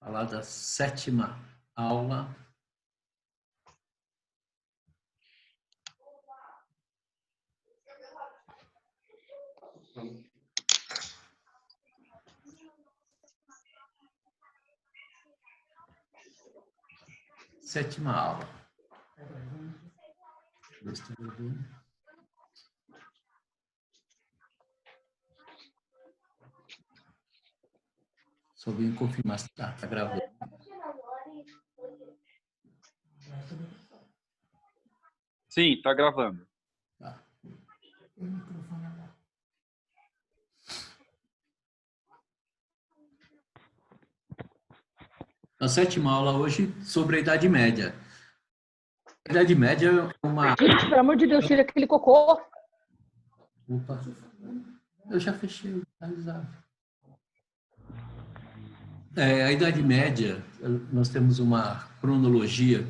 falar da 7ª aula. Sétima aula. Só vim confirmar se está gravando. Sim, está gravando. Tá. A 7ª aula hoje sobre a Idade Média. A Idade Média é uma... Gente, pelo amor de Deus, tira aquele cocô. Opa, eu já fechei, tá avisado. A Idade Média, nós temos uma cronologia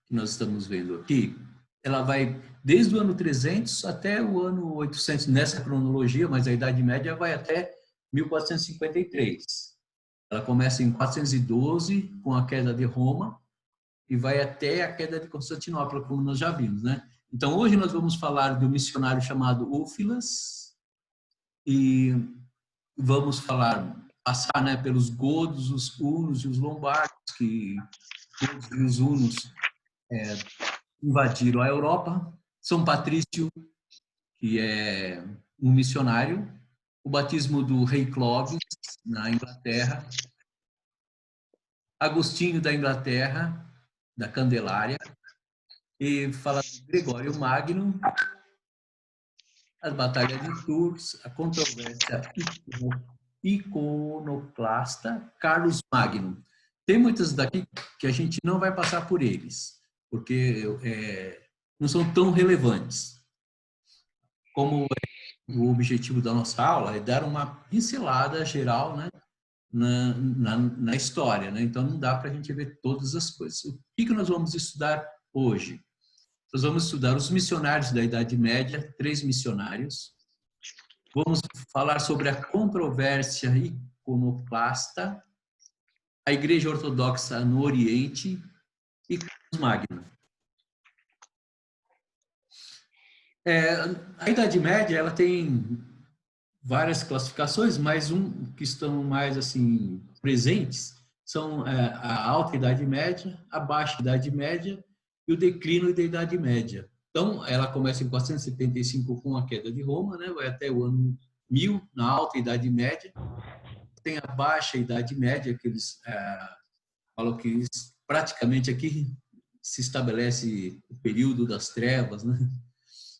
que nós estamos vendo aqui. Ela vai desde o ano 300 até o ano 800 nessa cronologia, mas a Idade Média vai até 1453. Ela começa em 412 com a queda de Roma e vai até a queda de Constantinopla, como nós já vimos, né? Então hoje nós vamos falar de um missionário chamado Úfilas e vamos passar, né, pelos godos, os hunos e os lombardos, que os hunos invadiram a Europa. São Patrício, que é um missionário, o batismo do rei Clovis na Inglaterra, Agostinho da Inglaterra, da Candelária, e fala de Gregório Magno, as batalhas de Tours, a controvérsia iconoclasta, Carlos Magno. Tem muitas daqui que a gente não vai passar por eles, porque não são tão relevantes. Como o objetivo da nossa aula é dar uma pincelada geral, né, na história, né? Então não dá para a gente ver todas as coisas. O que nós vamos estudar hoje? Nós vamos estudar os missionários da Idade Média, 3 missionários. Vamos falar sobre a controvérsia iconoclasta, a Igreja Ortodoxa no Oriente e Carlos Magno. A Idade Média ela tem várias classificações, mas que estão mais assim presentes são a Alta Idade Média, a Baixa Idade Média e o declínio da Idade Média. Então, ela começa em 475 com a queda de Roma, né? Vai até o ano 1000 na Alta Idade Média. Tem a Baixa Idade Média, que eles falam que praticamente aqui se estabelece o período das trevas, né?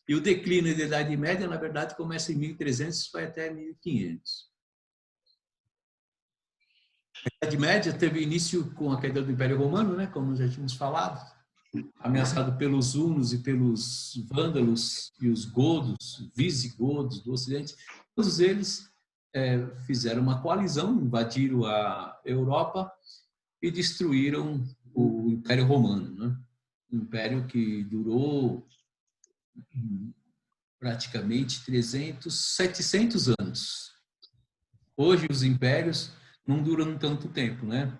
E o declínio da Idade Média, na verdade, começa em 1300 e vai até 1500. A Idade Média teve início com a queda do Império Romano, né, como já tínhamos falado, ameaçado pelos hunos e pelos vândalos e os godos, visigodos do Ocidente. Todos eles fizeram uma coalizão, invadiram a Europa e destruíram o Império Romano, né? Um império que durou praticamente 700 anos. Hoje os impérios não duram tanto tempo, né?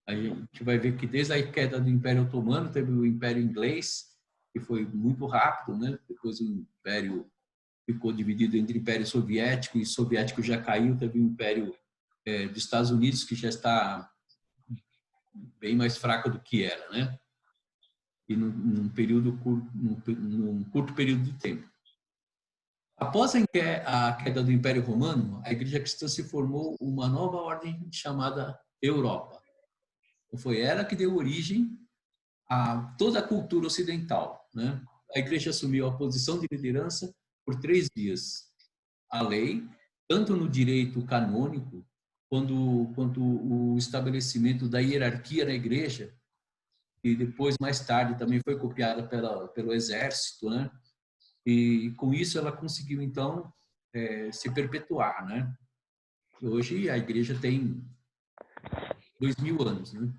A gente vai ver que desde a queda do Império Otomano teve o Império Inglês, que foi muito rápido, né? Depois o Império ficou dividido entre Império Soviético, e o Soviético já caiu, teve o Império dos Estados Unidos, que já está bem mais fraco do que era, né? E num curto período de tempo. Após a queda do Império Romano, a Igreja Cristã se formou uma nova ordem chamada Europa. Foi ela que deu origem a toda a cultura ocidental, né? A Igreja assumiu a posição de liderança por 3 dias. A lei, tanto no direito canônico, quanto o estabelecimento da hierarquia na Igreja, e depois, mais tarde, também foi copiada pelo exército, né? E com isso ela conseguiu, então, se perpetuar, né? Hoje a igreja tem 2000 anos, né?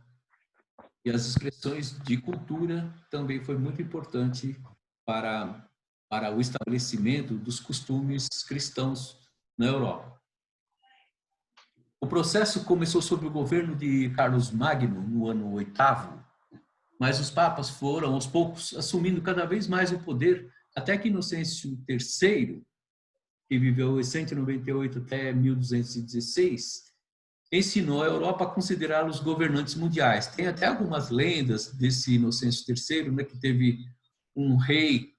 E as expressões de cultura também foi muito importante para o estabelecimento dos costumes cristãos na Europa. O processo começou sob o governo de Carlos Magno, no ano 8º, mas os papas foram, aos poucos, assumindo cada vez mais o poder, até que Inocêncio III, que viveu em 198 até 1216, ensinou a Europa a considerá-los governantes mundiais. Tem até algumas lendas desse Inocêncio III, né, que teve um rei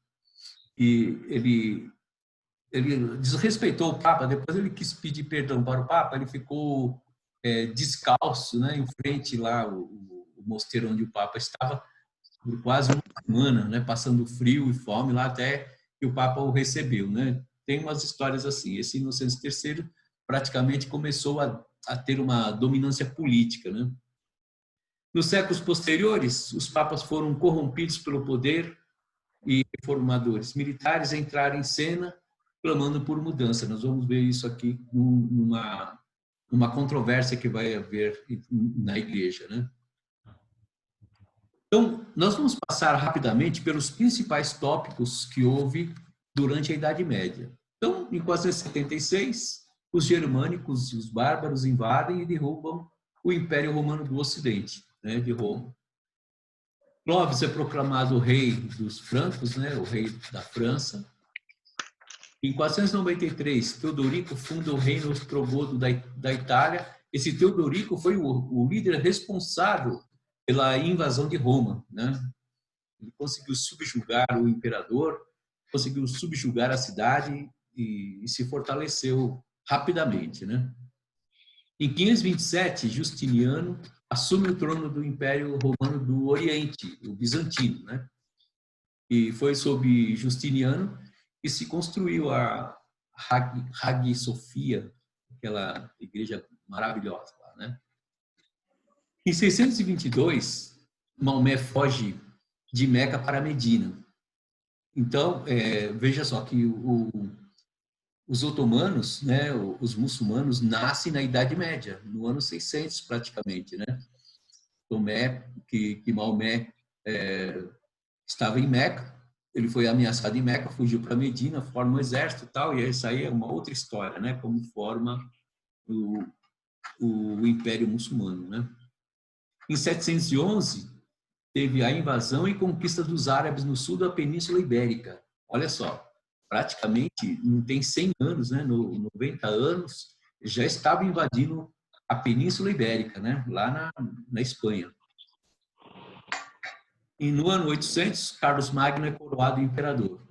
e ele desrespeitou o Papa, depois ele quis pedir perdão para o Papa, ele ficou descalço, né, em frente lá, o mosteiro onde o Papa estava, por quase uma semana, né, passando frio e fome lá até que o Papa o recebeu. Né. Tem umas histórias assim. Esse Inocêncio III praticamente começou a ter uma dominância política. Né. Nos séculos posteriores, os papas foram corrompidos pelo poder e reformadores militares entraram em cena clamando por mudança. Nós vamos ver isso aqui numa controvérsia que vai haver na igreja, né? Então, nós vamos passar rapidamente pelos principais tópicos que houve durante a Idade Média. Então, em 476, os germânicos e os bárbaros invadem e derrubam o Império Romano do Ocidente, né, de Roma. Clovis é proclamado o rei dos francos, né, o rei da França. Em 493, Teodorico funda o reino ostrogodo da Itália. Esse Teodorico foi o líder responsável pela invasão de Roma. Né? Ele conseguiu subjugar o imperador, conseguiu subjugar a cidade e se fortaleceu rapidamente. Né? Em 527, Justiniano assume o trono do Império Romano do Oriente, o bizantino. Né? E foi sob Justiniano que se construiu a Hagia Sophia, aquela igreja maravilhosa lá, né? Em 622, Maomé foge de Meca para Medina. Então, veja só que os otomanos, né, os muçulmanos, nascem na Idade Média, no ano 600 praticamente, né? Que Maomé estava em Meca, ele foi ameaçado em Meca, fugiu para Medina, forma um exército e tal, e isso aí é uma outra história, né? Como forma o Império Muçulmano, né? Em 711, teve a invasão e conquista dos árabes no sul da Península Ibérica. Olha só, praticamente não tem 100 anos, né? 90 anos, já estava invadindo a Península Ibérica, né? Lá na Espanha. E no ano 800, Carlos Magno é coroado imperador.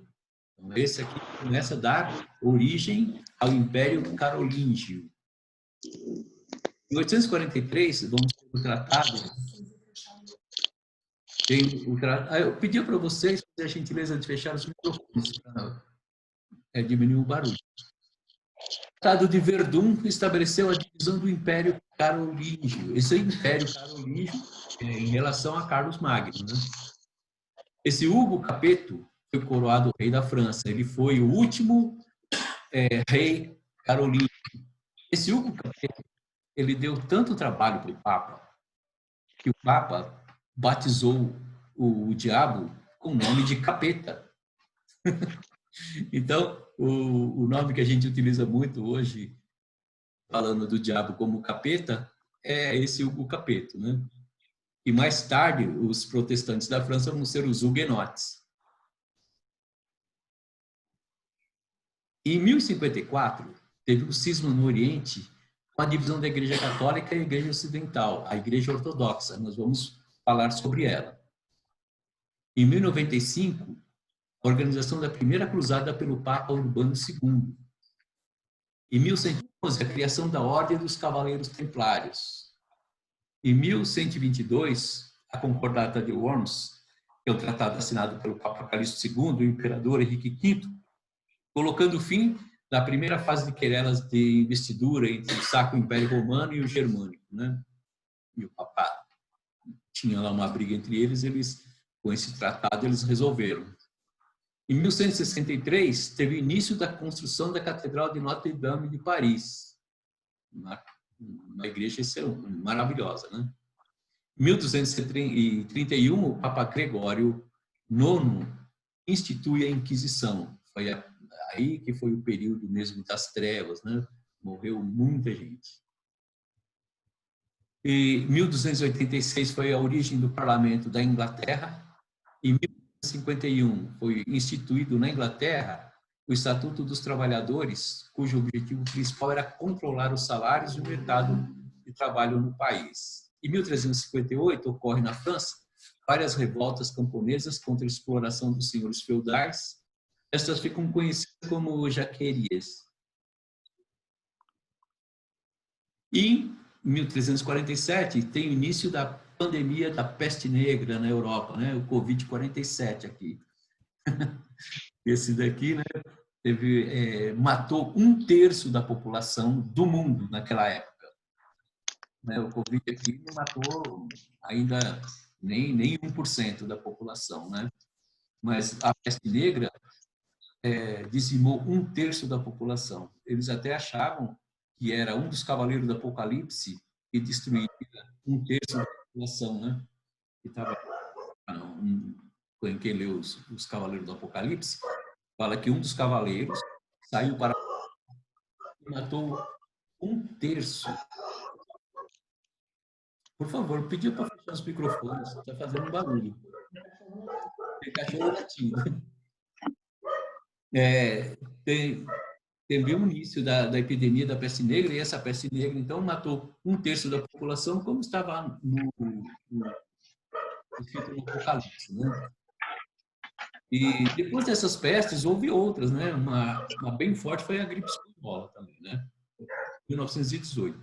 Então, esse aqui começa a dar origem ao Império Carolíngio. Em 843, vamos ter o tratado. Eu pedi para vocês fazer a gentileza de fechar os microfones para diminuir o barulho. O Tratado de Verdun estabeleceu a divisão do Império Carolíngio. Esse Império Carolíngio em relação a Carlos Magno, né? Esse Hugo Capeto foi coroado rei da França. Ele foi o último rei carolíngio. Esse Hugo Capeto, ele deu tanto trabalho para o Papa, que o Papa batizou o diabo com o nome de Capeta. Então, o nome que a gente utiliza muito hoje, falando do diabo como Capeta, é esse Hugo Capeto, né? E mais tarde, os protestantes da França vão ser os huguenotes. Em 1054, teve um cisma no Oriente com a divisão da Igreja Católica e a Igreja Ocidental, a Igreja Ortodoxa. Nós vamos falar sobre ela. Em 1095, a organização da primeira cruzada pelo Papa Urbano II. Em 1111, a criação da Ordem dos Cavaleiros Templários. Em 1122, a Concordata de Worms, que é o tratado assinado pelo Papa Calixto II, o imperador Henrique V, colocando fim na primeira fase de querelas de investidura entre o Sacro Império Romano e o Germânico, né? E o papado. Tinha lá uma briga entre eles, com esse tratado, eles resolveram. Em 1163, teve o início da construção da Catedral de Notre-Dame de Paris, uma igreja maravilhosa, né? Em 1231, o Papa Gregório IX institui a Inquisição. Foi aí que foi o período mesmo das trevas, né? Morreu muita gente. Em 1286 foi a origem do parlamento da Inglaterra. Em 1951 foi instituído na Inglaterra o Estatuto dos Trabalhadores, cujo objetivo principal era controlar os salários e o mercado de trabalho no país. Em 1358 ocorre na França várias revoltas camponesas contra a exploração dos senhores feudais. Estas ficam conhecidas como jaquerias. E em 1347 tem o início da pandemia da peste negra na Europa, né? O Covid-47 aqui. Esse daqui, né, matou 1/3 da população do mundo naquela época. Né? O Covid aqui não matou ainda nem 1% da população, né? Mas a peste negra dizimou 1/3 da população. Eles até achavam que era um dos cavaleiros do Apocalipse que destruiria 1/3 da população, né? Que estava quem lê os cavaleiros do Apocalipse fala que um dos cavaleiros saiu para e matou 1/3. Por favor, pediu para fechar os microfones, está fazendo um barulho. Tem cachorro latindo. Teve o início da epidemia da peste negra, e essa peste negra, então, matou 1/3 da população, como estava escrito no Apocalipse, né? E depois dessas pestes, houve outras, né? Uma bem forte foi a gripe espanhola também, né? 1918.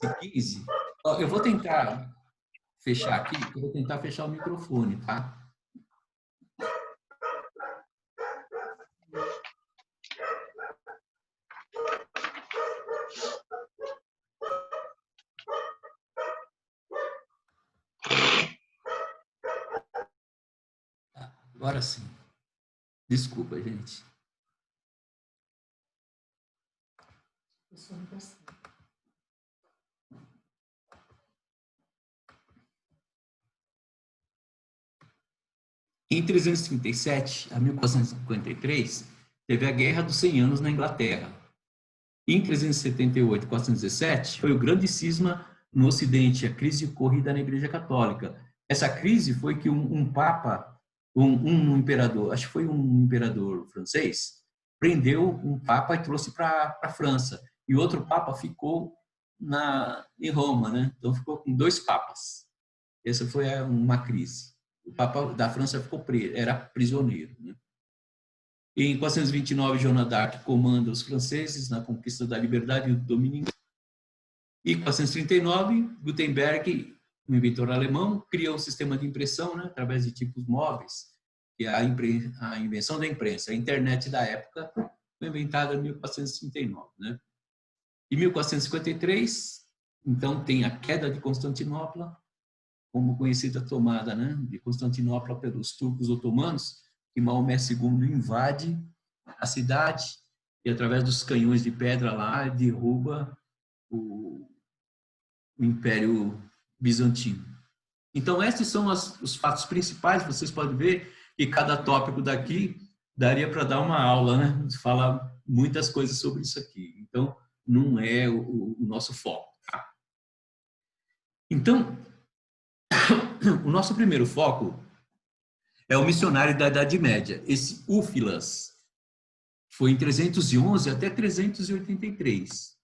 1915, eu vou tentar fechar aqui, eu vou tentar fechar o microfone, tá? Agora sim. Desculpa, gente. Em 337 a 1453, teve a Guerra dos 100 Anos na Inglaterra. Em 378 e 417, foi o grande cisma no Ocidente, a crise ocorrida na Igreja Católica. Essa crise foi que um papa, um imperador, acho que foi um imperador francês, prendeu um papa e trouxe para a França. E outro papa ficou em Roma, né? Então ficou com 2 papas. Essa foi uma crise. O papa da França ficou preso, era prisioneiro, né? Em 429, Joana d'Arc comanda os franceses na conquista da liberdade e do domínio. Em 439, Gutenberg, um inventor alemão, cria um sistema de impressão, né, através de tipos móveis, que é a invenção da imprensa. A internet da época foi inventada em 1439. Né? Em 1453, então, tem a queda de Constantinopla, como conhecida tomada, né, de Constantinopla pelos turcos otomanos, que Maomé II invade a cidade e, através dos canhões de pedra lá, derruba o Império Bizantino. Então, esses são os fatos principais. Vocês podem ver que cada tópico daqui daria para dar uma aula, né? Falar muitas coisas sobre isso aqui. Então, não é o nosso foco. Tá? Então, o nosso primeiro foco é o missionário da Idade Média. Esse Úfilas foi em 311 até 383.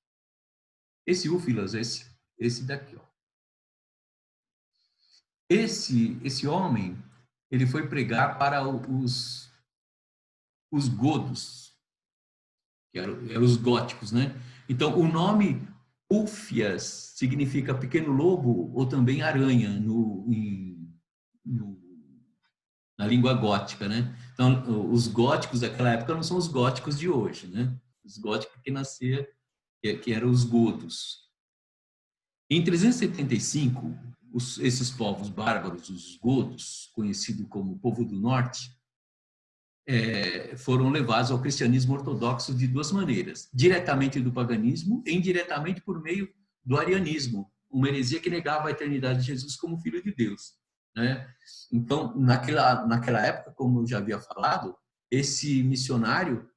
Esse Úfilas, esse daqui, ó. Esse homem, ele foi pregar para os godos, que eram os góticos, né? Então, o nome Úfias significa pequeno lobo ou também aranha na língua gótica, né? Então, os góticos daquela época não são os góticos de hoje, né? Os góticos que nasceram, que eram os godos. Em 375, esses povos bárbaros, os godos, conhecidos como povo do norte, foram levados ao cristianismo ortodoxo de 2 maneiras: diretamente do paganismo e indiretamente por meio do arianismo, uma heresia que negava a eternidade de Jesus como Filho de Deus. Né? Então, naquela época, como eu já havia falado, esse missionário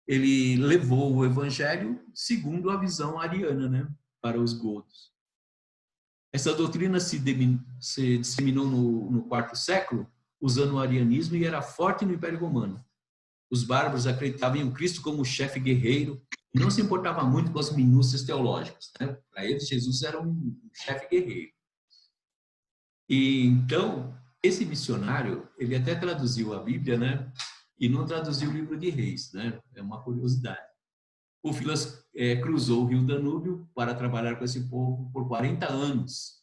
ele levou o evangelho segundo a visão ariana, né, para os godos. Essa doutrina se disseminou no quarto século, usando o arianismo, e era forte no Império Romano. Os bárbaros acreditavam em Cristo como chefe guerreiro, e não se importava muito com as minúcias teológicas, né? Para eles, Jesus era um chefe guerreiro. E então, esse missionário, ele até traduziu a Bíblia, né? E não traduziu o livro de Reis, né? É uma curiosidade. O Filas cruzou o rio Danúbio para trabalhar com esse povo por 40 anos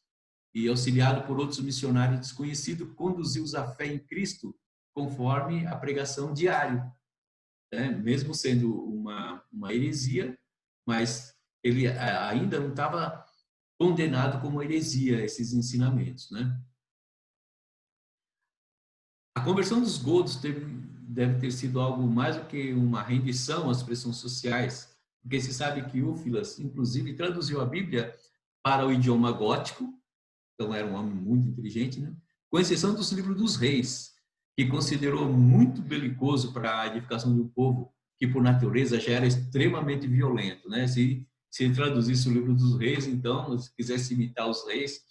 e, auxiliado por outros missionários desconhecidos, conduziu-os à fé em Cristo conforme a pregação diária, né? Mesmo sendo uma heresia, mas ele ainda não estava condenado como heresia esses ensinamentos, né? A conversão dos godos deve ter sido algo mais do que uma rendição às pressões sociais, porque se sabe que Úfilas, inclusive, traduziu a Bíblia para o idioma gótico, então era um homem muito inteligente, né? Com exceção dos livros dos reis, que considerou muito belicoso para a edificação do povo, que por natureza já era extremamente violento, né? Se ele traduzisse o livro dos reis, então, se quisesse imitar os reis,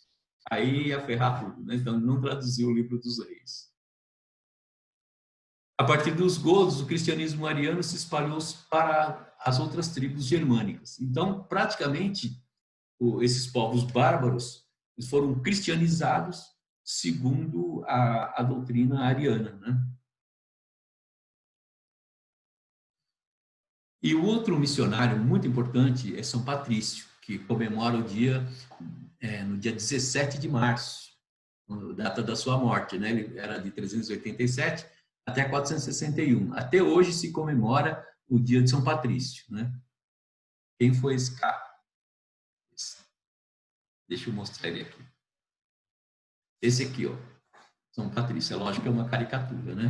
aí ia ferrar tudo, né? Então, não traduziu o livro dos reis. A partir dos godos, o cristianismo ariano se espalhou para as outras tribos germânicas. Então, praticamente, esses povos bárbaros foram cristianizados segundo a doutrina ariana, né? E o outro missionário muito importante é São Patrício, que comemora o dia no dia 17 de março, data da sua morte, né? Ele era de 387 até 461. Até hoje se comemora o dia de São Patrício, né? Quem foi esse cara? Deixa eu mostrar ele aqui. Esse aqui, ó, São Patrício. É lógico que é uma caricatura, né?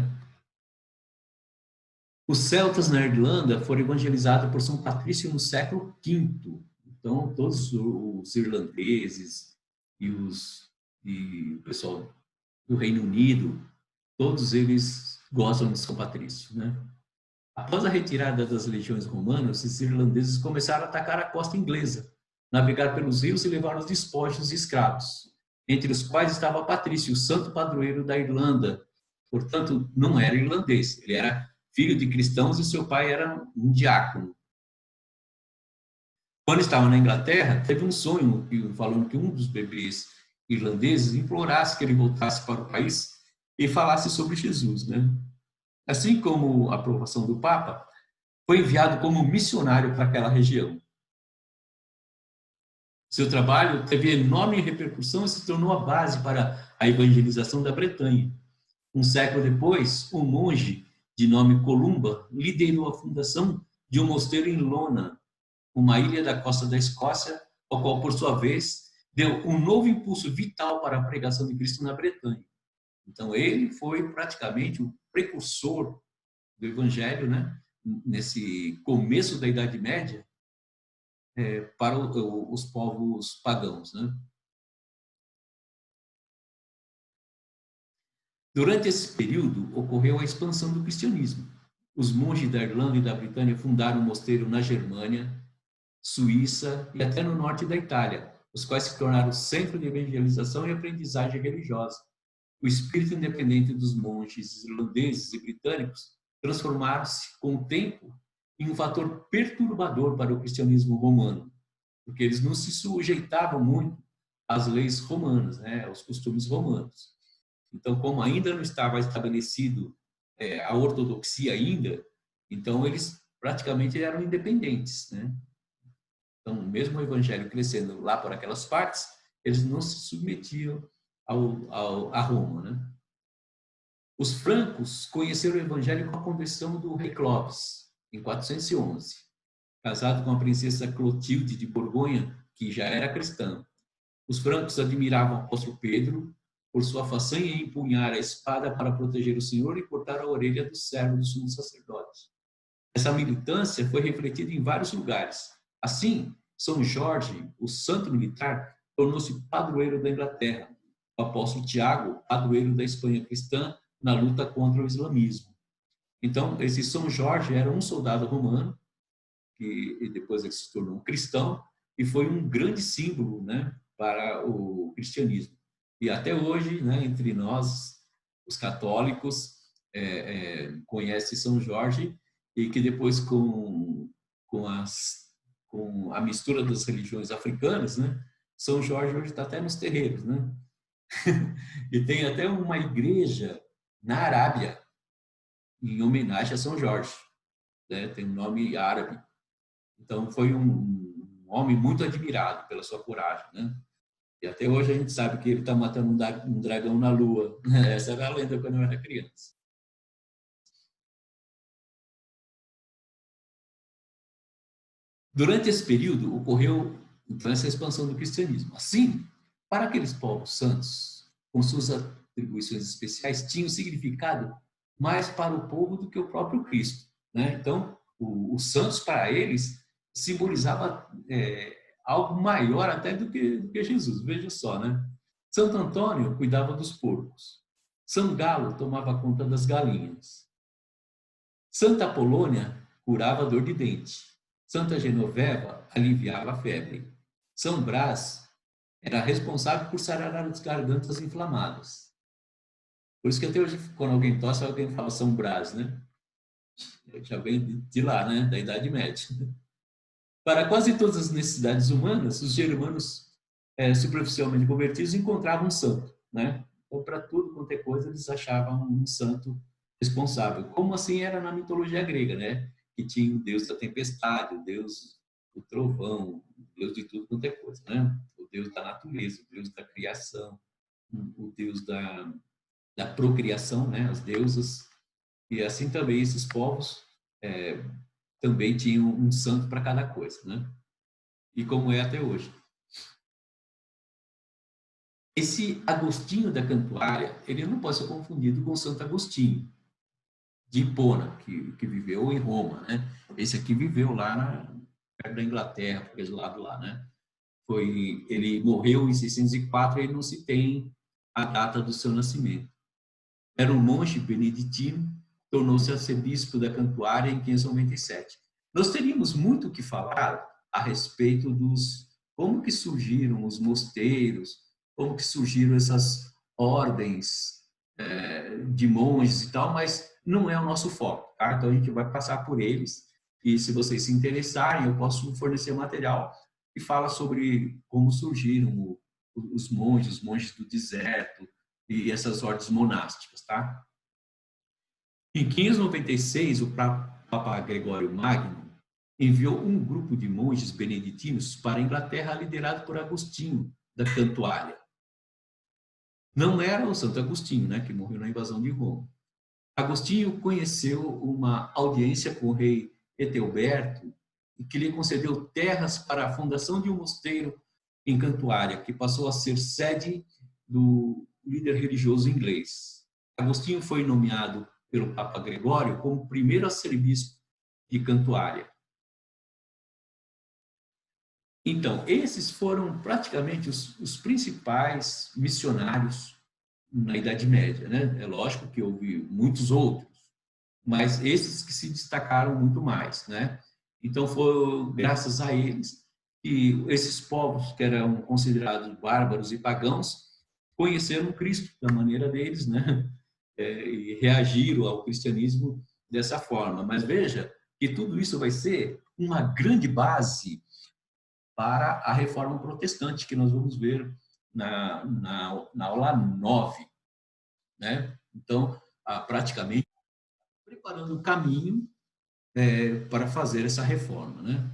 Os celtas na Irlanda foram evangelizados por São Patrício no século V. Então, todos os irlandeses e o pessoal do Reino Unido, todos eles gostam de São Patrício, né? Após a retirada das legiões romanas, os irlandeses começaram a atacar a costa inglesa, navegar pelos rios e levar os despojos e escravos, entre os quais estava Patrício, o santo padroeiro da Irlanda. Portanto, não era irlandês, ele era filho de cristãos e seu pai era um diácono. Quando estava na Inglaterra, teve um sonho falando que um dos bebês irlandeses implorasse que ele voltasse para o país e falasse sobre Jesus, né? Assim como a aprovação do Papa, foi enviado como missionário para aquela região. Seu trabalho teve enorme repercussão e se tornou a base para a evangelização da Bretanha. Um século depois, um monge de nome Columba liderou a fundação de um mosteiro em Lona, uma ilha da costa da Escócia, ao qual, por sua vez, deu um novo impulso vital para a pregação de Cristo na Bretanha. Então, ele foi praticamente o precursor do Evangelho, né? Nesse começo da Idade Média, para os povos pagãos, né? Durante esse período, ocorreu a expansão do cristianismo. Os monges da Irlanda e da Britânia fundaram um mosteiro na Germânia, Suíça e até no norte da Itália, os quais se tornaram centro de evangelização e aprendizagem religiosa. O espírito independente dos monges irlandeses e britânicos transformaram-se, com o tempo, em um fator perturbador para o cristianismo romano, porque eles não se sujeitavam muito às leis romanas, né, aos costumes romanos. Então, como ainda não estava estabelecido a ortodoxia ainda, então eles praticamente eram independentes, né? Então, mesmo o evangelho crescendo lá por aquelas partes, eles não se submetiam a Roma, né? Os francos conheceram o evangelho com a conversão do rei Clovis, em 411, casado com a princesa Clotilde de Borgonha, que já era cristã. Os francos admiravam o apóstolo Pedro por sua façanha em empunhar a espada para proteger o Senhor e cortar a orelha do servo do sumo sacerdote. Essa militância foi refletida em vários lugares. Assim, São Jorge, o santo militar, tornou-se padroeiro da Inglaterra. O apóstolo Tiago, padroeiro da Espanha cristã, na luta contra o islamismo. Então, esse São Jorge era um soldado romano, que depois ele se tornou um cristão, e foi um grande símbolo, né, para cristianismo. E até hoje, né, entre nós, os católicos, conhece São Jorge, e que depois com a mistura das religiões africanas, né, São Jorge hoje está até nos terreiros, né? E tem até uma igreja na Arábia em homenagem a São Jorge, né? Tem um nome árabe. Então foi um homem muito admirado pela sua coragem, né? E até hoje a gente sabe que ele está matando um dragão na Lua. Essa era a lenda quando eu era criança. Durante esse período ocorreu então essa expansão do cristianismo. Assim, para aqueles povos santos, com suas atribuições especiais, tinham significado mais para o povo do que o próprio Cristo, né? Então, os santos para eles simbolizava algo maior até do que Jesus. Veja só, né? Santo Antônio cuidava dos porcos. São Galo tomava conta das galinhas. Santa Apolônia curava a dor de dente. Santa Genoveva aliviava a febre. São Brás era responsável por sarar as gargantas inflamadas. Por isso que até hoje, quando alguém tosse, alguém fala São Brás, né? Já vem de lá, né? Da Idade Média. Para quase todas as necessidades humanas, os germanos superficialmente convertidos encontravam um santo, né? Então, para tudo quanto é coisa, eles achavam um santo responsável. Como assim era na mitologia grega, né? Que tinha o deus da tempestade, o deus do trovão, o deus de tudo quanto é coisa, né? O deus da natureza, o deus da criação, o deus da procriação, né? As deusas. E assim também esses povos também tinham um santo para cada coisa, né? E como é até hoje. Esse Agostinho da Cantuária, ele não pode ser confundido com Santo Agostinho de Hipona, que viveu em Roma, né? Esse aqui viveu lá perto da Inglaterra, por aquele lado lá, né? Ele morreu em 604 e não se tem a data do seu nascimento. Era um monge beneditino, tornou-se arcebispo da Cantuária em 597. Nós teríamos muito o que falar a respeito como que surgiram os mosteiros, como que surgiram essas ordens de monges e tal, mas não é o nosso foco, tá? Então a gente vai passar por eles e se vocês se interessarem, eu posso fornecer material que fala sobre como surgiram os monges do deserto e essas ordens monásticas, tá? Em 596, o Papa Gregório Magno enviou um grupo de monges beneditinos para a Inglaterra, liderado por Agostinho da Cantuária. Não era o Santo Agostinho, né, que morreu na invasão de Roma. Agostinho conheceu uma audiência com o rei Etelberto e que lhe concedeu terras para a fundação de um mosteiro em Cantuária, que passou a ser sede do líder religioso inglês. Agostinho foi nomeado pelo Papa Gregório como primeiro arcebispo de Cantuária. Então, esses foram praticamente os principais missionários na Idade Média, né? É lógico que houve muitos outros, mas esses que se destacaram muito mais, né? Então, foi graças a eles que esses povos que eram considerados bárbaros e pagãos conheceram Cristo da maneira deles, né? E reagiram ao cristianismo dessa forma. Mas veja que tudo isso vai ser uma grande base para a reforma protestante, que nós vamos ver na aula 9. Né? Então, praticamente, preparando o caminho para fazer essa reforma. Né?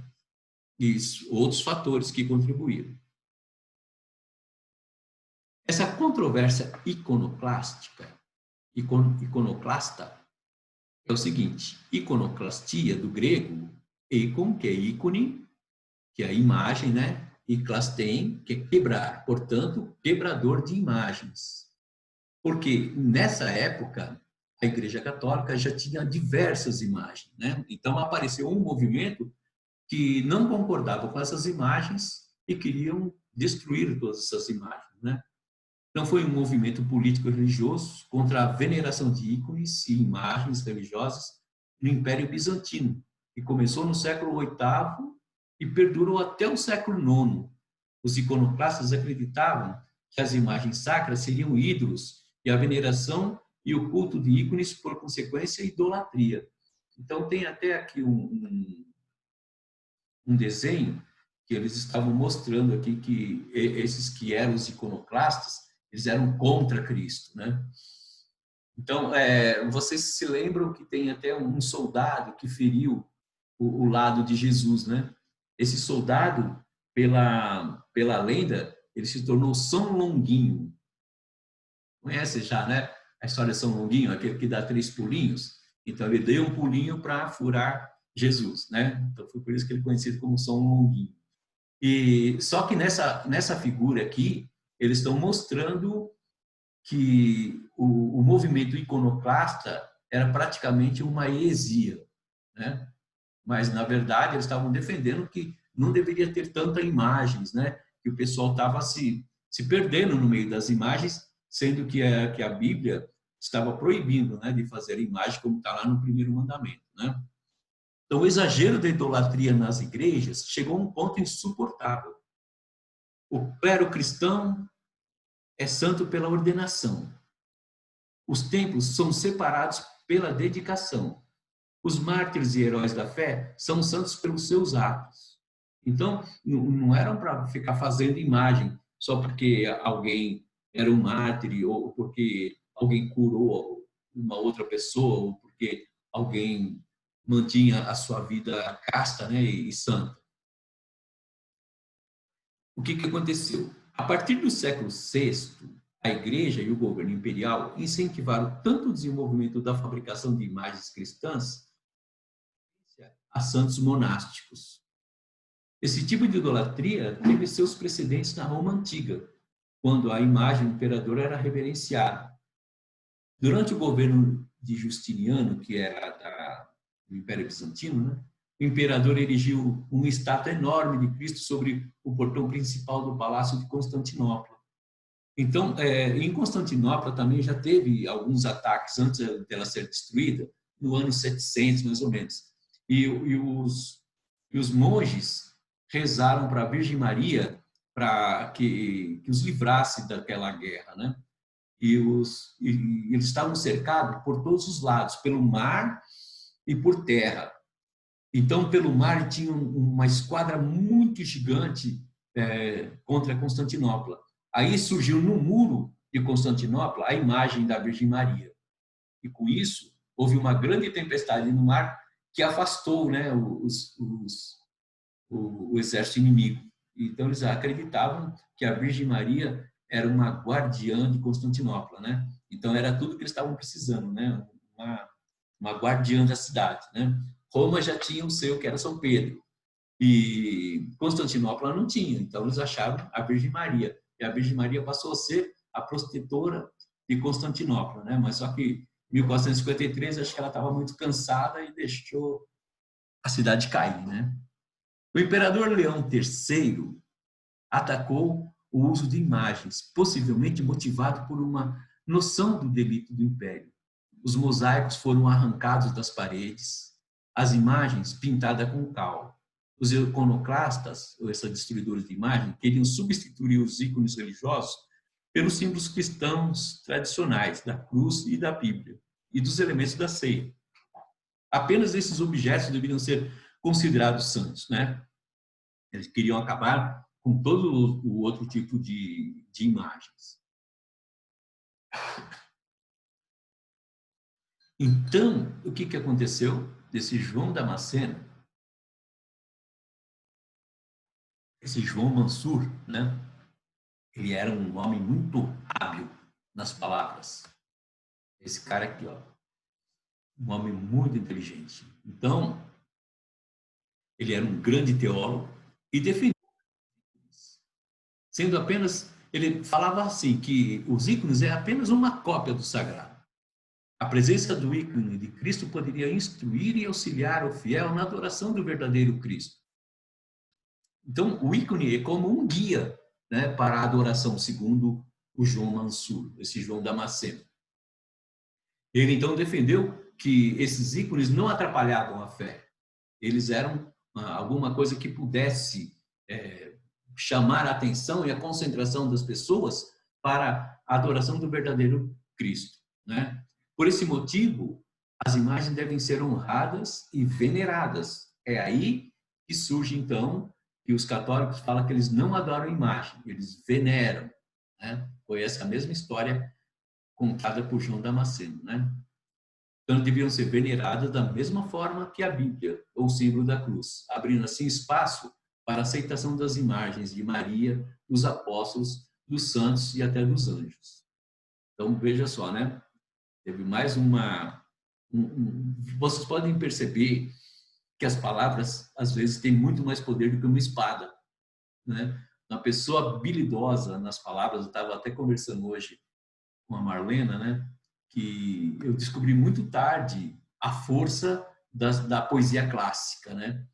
E outros fatores que contribuíram. Essa controvérsia iconoclasta é o seguinte: iconoclastia, do grego, eikon, que é ícone, que é a imagem, né? E klastein, que é quebrar, portanto, quebrador de imagens. Porque nessa época, a Igreja Católica já tinha diversas imagens, né? Então apareceu um movimento que não concordava com essas imagens e queriam destruir todas essas imagens, né? Então foi um movimento político-religioso contra a veneração de ícones e imagens religiosas no Império Bizantino, que começou no século VIII e perdurou até o século IX. Os iconoclastas acreditavam que as imagens sacras seriam ídolos e a veneração e o culto de ícones, por consequência, idolatria. Então, tem até aqui um desenho que eles estavam mostrando aqui que esses que eram os iconoclastas, eles eram contra Cristo, né? Então, vocês se lembram que tem até um soldado que feriu o lado de Jesus, né? Esse soldado, pela lenda, ele se tornou São Longuinho. Conhece já, né? A história de São Longuinho, aquele que dá 3 pulinhos. Então, ele deu um pulinho para furar Jesus, né? Então, foi por isso que ele é conhecido como São Longuinho. E só que nessa figura aqui, eles estão mostrando que o movimento iconoclasta era praticamente uma heresia, né? Mas, na verdade, eles estavam defendendo que não deveria ter tantas imagens, né? Que o pessoal estava se perdendo no meio das imagens, sendo que a Bíblia estava proibindo, né, de fazer imagem, como está lá no primeiro mandamento, né? Então, o exagero da idolatria nas igrejas chegou a um ponto insuportável. O clero cristão é santo pela ordenação. Os templos são separados pela dedicação. Os mártires e heróis da fé são santos pelos seus atos. Então, não eram para ficar fazendo imagem só porque alguém era um mártir ou porque alguém curou uma outra pessoa ou porque alguém mantinha a sua vida casta, né, e santa. O que aconteceu? A partir do século VI, a Igreja e o governo imperial incentivaram tanto o desenvolvimento da fabricação de imagens cristãs a santos monásticos. Esse tipo de idolatria teve seus precedentes na Roma Antiga, quando a imagem do imperador era reverenciada. Durante o governo de Justiniano, que era do Império Bizantino, né, o imperador erigiu uma estátua enorme de Cristo sobre o portão principal do Palácio de Constantinopla. Então, em Constantinopla também já teve alguns ataques antes dela ser destruída, no ano 700, mais ou menos. E os monges rezaram para a Virgem Maria para que os livrasse daquela guerra, né? E eles estavam cercados por todos os lados, pelo mar e por terra. Então, pelo mar tinha uma esquadra muito gigante contra Constantinopla. Aí surgiu no muro de Constantinopla a imagem da Virgem Maria. E com isso, houve uma grande tempestade no mar que afastou, né, o exército inimigo. Então, eles acreditavam que a Virgem Maria era uma guardiã de Constantinopla, né? Então, era tudo que eles estavam precisando, né? Uma guardiã da cidade, né? Roma já tinha o seu, que era São Pedro. E Constantinopla não tinha. Então, eles achavam a Virgem Maria. E a Virgem Maria passou a ser a protetora de Constantinopla, né? Mas só que em 1453, acho que ela estava muito cansada e deixou a cidade cair, né? O imperador Leão III atacou o uso de imagens, possivelmente motivado por uma noção do delito do império. Os mosaicos foram arrancados das paredes, as imagens pintadas com cal. Os iconoclastas, ou esses destruidores de imagem, queriam substituir os ícones religiosos pelos símbolos cristãos tradicionais, da cruz e da Bíblia, e dos elementos da ceia. Apenas esses objetos deveriam ser considerados santos, né? Eles queriam acabar com todo o outro tipo de imagens. Então, o que aconteceu desse João Damasceno? Esse João Mansur, né? Ele era um homem muito hábil nas palavras. Esse cara aqui, ó, um homem muito inteligente. Então, ele era um grande teólogo e defendia, sendo apenas, ele falava assim, que os ícones é apenas uma cópia do sagrado. A presença do ícone de Cristo poderia instruir e auxiliar o fiel na adoração do verdadeiro Cristo. Então, o ícone é como um guia, né, para a adoração, segundo o João Mansur, esse João Damasceno. Ele, então, defendeu que esses ícones não atrapalhavam a fé. Eles eram alguma coisa que pudesse chamar a atenção e a concentração das pessoas para a adoração do verdadeiro Cristo, né? Por esse motivo, as imagens devem ser honradas e veneradas. É aí que surge, então, que os católicos falam que eles não adoram imagem, eles veneram, né? Foi essa mesma história contada por João Damasceno, né? Então, deviam ser veneradas da mesma forma que a Bíblia, ou o símbolo da cruz, abrindo assim espaço para a aceitação das imagens de Maria, dos apóstolos, dos santos e até dos anjos. Então, veja só, né? Teve mais uma... vocês podem perceber que as palavras, às vezes, têm muito mais poder do que uma espada, né? Uma pessoa habilidosa nas palavras, eu estava até conversando hoje com a Marlena, né? Que eu descobri muito tarde a força da poesia clássica, né?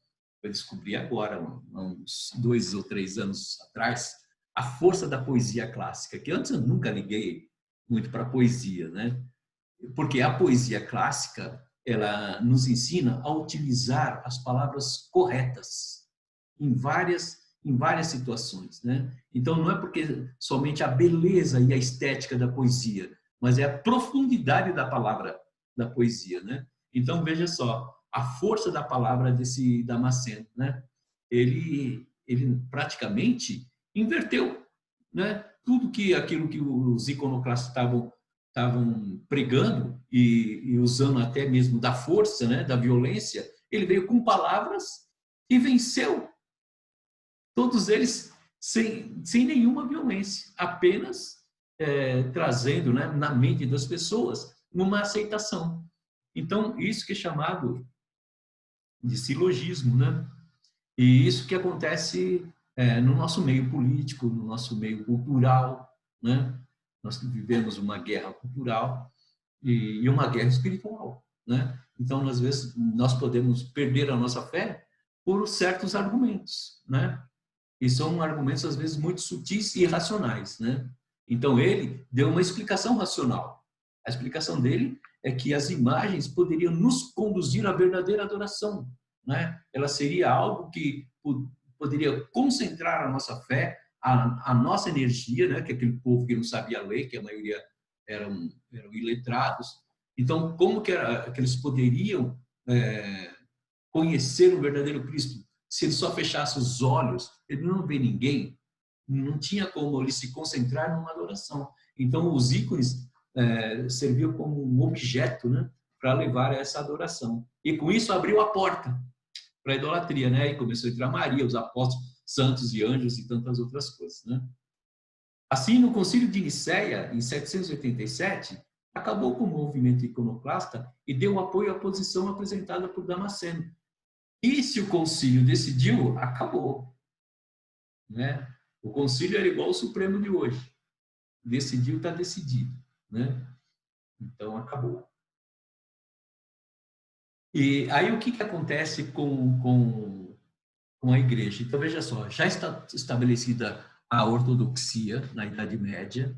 Eu descobri agora, há uns 2 ou 3 anos atrás, a força da poesia clássica, que antes eu nunca liguei muito para a poesia, né? Porque a poesia clássica, ela nos ensina a utilizar as palavras corretas em várias situações, né? Então não é porque somente a beleza e a estética da poesia, mas é a profundidade da palavra da poesia, né? Então veja só, a força da palavra desse Damasceno, né? Ele praticamente inverteu, né? Tudo que aquilo que os iconoclastas estavam pregando e usando até mesmo da força, né, da violência, ele veio com palavras e venceu todos eles sem nenhuma violência, apenas trazendo, né, na mente das pessoas uma aceitação. Então, isso que é chamado de silogismo, né? E isso que acontece no nosso meio político, no nosso meio cultural, né? Nós vivemos uma guerra cultural e uma guerra espiritual, né? Então, às vezes, nós podemos perder a nossa fé por certos argumentos, né? E são argumentos, às vezes, muito sutis e irracionais, né? Então, ele deu uma explicação racional. A explicação dele é que as imagens poderiam nos conduzir à verdadeira adoração, né? Ela seria algo que poderia concentrar a nossa fé, a nossa energia, né? Que aquele povo que não sabia ler, que a maioria eram iletrados. Então, como que eles poderiam conhecer o verdadeiro Cristo? Se ele só fechasse os olhos, ele não vê ninguém, não tinha como ele se concentrar numa adoração. Então, os ícones serviam como um objeto, né, para levar a essa adoração. E com isso abriu a porta para a idolatria, né? E começou a entrar Maria, os apóstolos, santos e anjos e tantas outras coisas, né? Assim, no Concílio de Nicéia, em 787, acabou com o movimento iconoclasta e deu apoio à posição apresentada por Damasceno. E se o concílio decidiu, acabou, né? O concílio era igual ao Supremo de hoje. Decidiu, está decidido, né? Então, acabou. E aí, o que acontece com a igreja? Então, veja só, já está estabelecida a ortodoxia na Idade Média,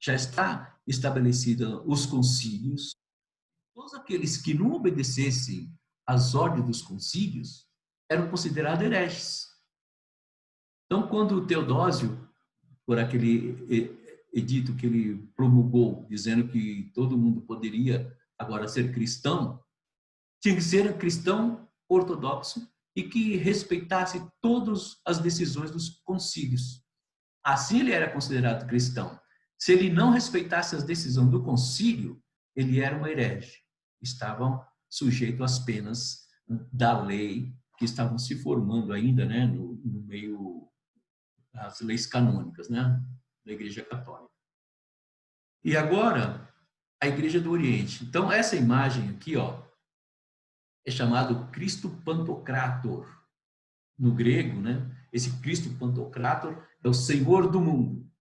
já está estabelecida os concílios. Todos aqueles que não obedecessem às ordens dos concílios eram considerados hereges. Então, quando o Teodósio, por aquele edito que ele promulgou, dizendo que todo mundo poderia agora ser cristão, tinha que ser cristão ortodoxo e que respeitasse todas as decisões dos concílios. Assim ele era considerado cristão. Se ele não respeitasse as decisões do concílio, ele era um herege. Estavam sujeitos às penas da lei que estavam se formando ainda, né, no meio das leis canônicas, né, da Igreja Católica. E agora, a Igreja do Oriente. Então, essa imagem aqui, ó, é chamado Cristo Pantocrator. No grego, né, esse Cristo Pantocrator é o Senhor do mundo.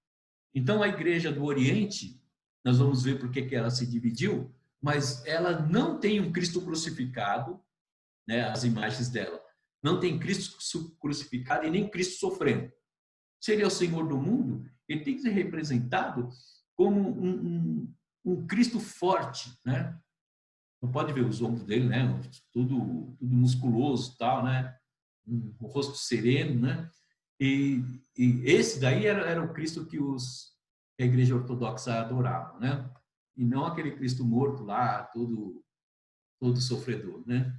Então, a Igreja do Oriente, nós vamos ver por que ela se dividiu, mas ela não tem um Cristo crucificado, né, as imagens dela. Não tem Cristo crucificado e nem Cristo sofrendo. Se ele é o Senhor do mundo, ele tem que ser representado como um Cristo forte, né? Não pode ver os ombros dele, né? Tudo musculoso, tal, né? Um rosto sereno, né? E esse daí era o Cristo que os que a Igreja Ortodoxa adorava, né? E não aquele Cristo morto lá, todo sofredor, né?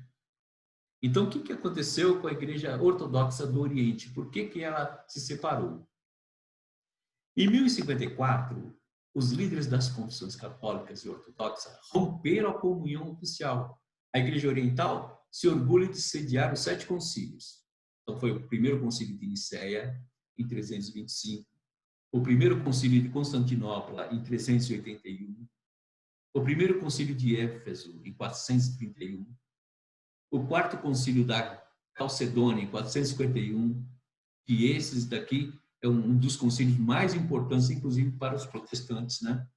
Então, o que aconteceu com a Igreja Ortodoxa do Oriente? Por que ela se separou? Em 1054, os líderes das confissões católicas e ortodoxas romperam a comunhão oficial. A Igreja Oriental se orgulha de sediar os 7 concílios. Então, foi o primeiro concílio de Nicéia, em 325, o primeiro concílio de Constantinopla, em 381, o primeiro concílio de Éfeso, em 431, o quarto concílio da Calcedônia, em 451, que esses daqui é um dos concílios mais importantes, inclusive para os protestantes, né?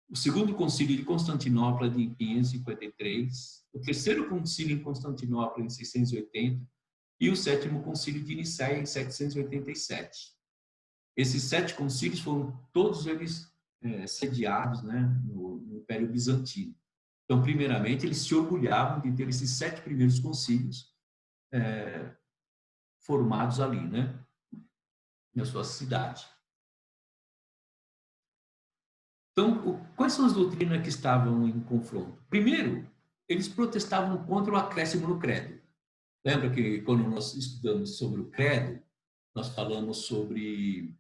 O segundo concílio de Constantinopla, de 553, o terceiro concílio em Constantinopla, em 680, e o sétimo concílio de Nicéia, em 787. Esses 7 concílios foram todos eles sediados, né, no Império Bizantino. Então, primeiramente, eles se orgulhavam de ter esses 7 primeiros concílios formados ali, né, na sua cidade. Então, quais são as doutrinas que estavam em confronto? Primeiro, eles protestavam contra o acréscimo no credo. Lembra que quando nós estudamos sobre o credo, nós falamos sobre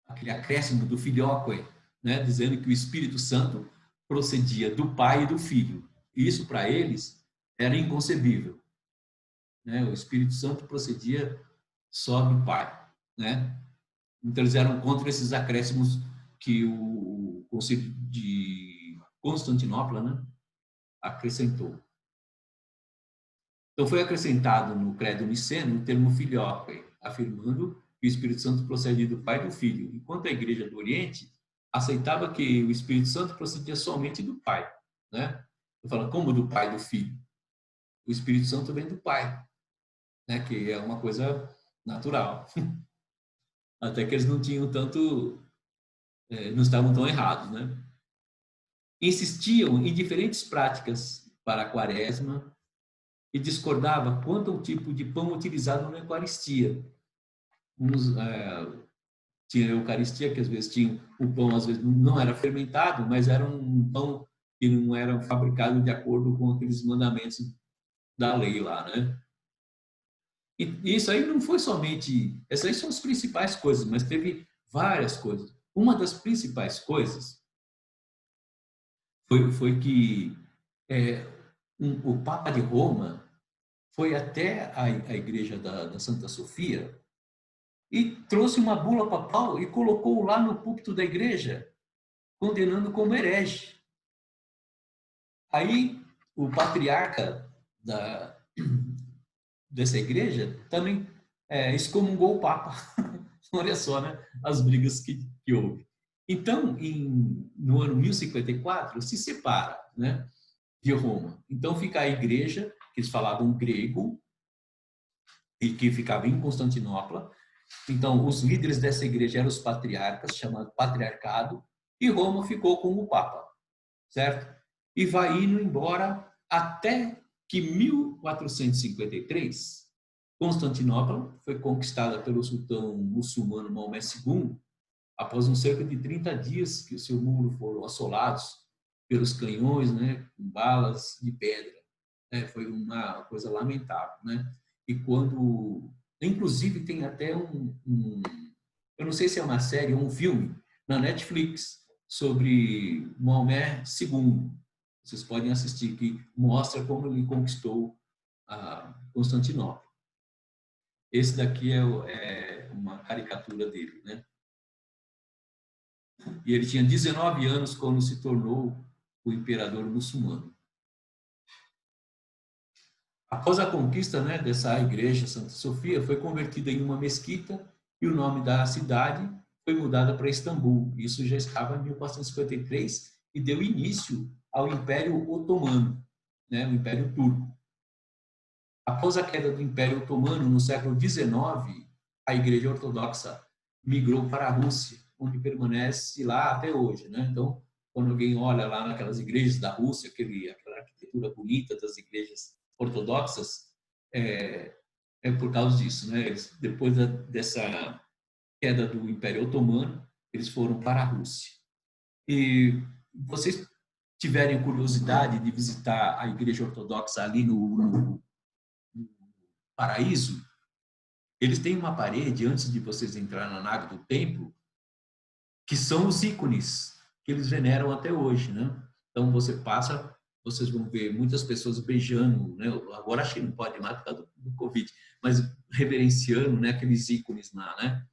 aquele acréscimo do filioque, né, dizendo que o Espírito Santo procedia do Pai e do Filho. E isso, para eles, era inconcebível, né? O Espírito Santo procedia só do Pai, né? Então, eles eram contra esses acréscimos que o Concílio de Constantinopla, né, acrescentou. Então, foi acrescentado no credo niceno o termo filioque, afirmando que o Espírito Santo procedia do Pai e do Filho, enquanto a Igreja do Oriente aceitava que o Espírito Santo procedia somente do Pai, né? Eu falo, como do Pai e do Filho? O Espírito Santo vem do Pai, né? Que é uma coisa natural. Até que eles não tinham tanto, não estavam tão errados, né? Insistiam em diferentes práticas para a quaresma e discordava quanto ao tipo de pão utilizado na Eucaristia. Tinha a Eucaristia, que às vezes tinha o pão, às vezes não era fermentado, mas era um pão que não era fabricado de acordo com aqueles mandamentos da lei lá, né? E isso aí não foi somente... Essas aí são as principais coisas, mas teve várias coisas. Uma das principais coisas foi que o Papa de Roma foi até a igreja da Santa Sofia e trouxe uma bula papal e colocou lá no púlpito da igreja, condenando como herege. Aí o patriarca dessa igreja também excomungou o Papa. Olha só, né, as brigas que houve. Então, no ano 1054, se separa, né, de Roma. Então fica a igreja, que eles falavam grego, e que ficava em Constantinopla. Então, os líderes dessa igreja eram os patriarcas, chamado patriarcado, e Roma ficou com o Papa, certo? E vai indo embora até que 1453, Constantinopla foi conquistada pelo sultão muçulmano Maomé II, após cerca de 30 dias que o seu muro foram assolados pelos canhões, né, com balas de pedra. Foi uma coisa lamentável, né? E quando, inclusive, tem até eu não sei se é uma série ou um filme na Netflix sobre Maomé II. Vocês podem assistir, que mostra como ele conquistou a Constantinopla. Esse daqui é uma caricatura dele, né? E ele tinha 19 anos quando se tornou o imperador muçulmano. Após a conquista, né, dessa igreja, Santa Sofia, foi convertida em uma mesquita e o nome da cidade foi mudado para Istambul. Isso já estava em 1453 e deu início ao Império Otomano, né, o Império Turco. Após a queda do Império Otomano, no século XIX, a Igreja Ortodoxa migrou para a Rússia, onde permanece lá até hoje, né? Então, quando alguém olha lá naquelas igrejas da Rússia, aquela arquitetura bonita das igrejas ortodoxas, é por causa disso, né? Depois dessa queda do Império Otomano, eles foram para a Rússia. E vocês tiverem curiosidade de visitar a Igreja Ortodoxa ali no Paraíso, eles têm uma parede, antes de vocês entrar na nave do templo, que são os ícones que eles veneram até hoje, né? Então, você passa, vocês vão ver muitas pessoas beijando, né? Agora acho que não pode mais por causa do Covid, mas reverenciando, né, aqueles ícones lá, né?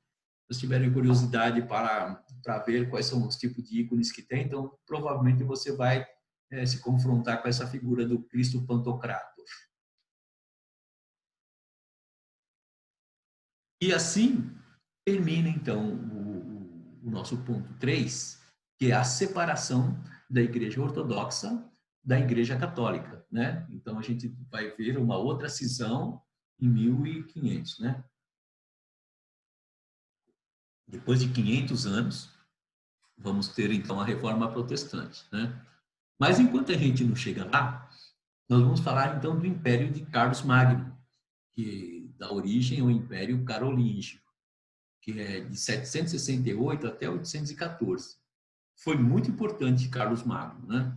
Se tiverem curiosidade para ver quais são os tipos de ícones que tem, então provavelmente você vai se confrontar com essa figura do Cristo Pantocrator. E assim termina então o nosso ponto 3, que é a separação da Igreja Ortodoxa da Igreja Católica, né? Então a gente vai ver uma outra cisão em 1500, né? Depois de 500 anos, vamos ter então a Reforma Protestante, né? Mas enquanto a gente não chega lá, nós vamos falar então do Império de Carlos Magno, que dá origem ao Império Carolíngio, que é de 768 até 814. Foi muito importante Carlos Magno, né?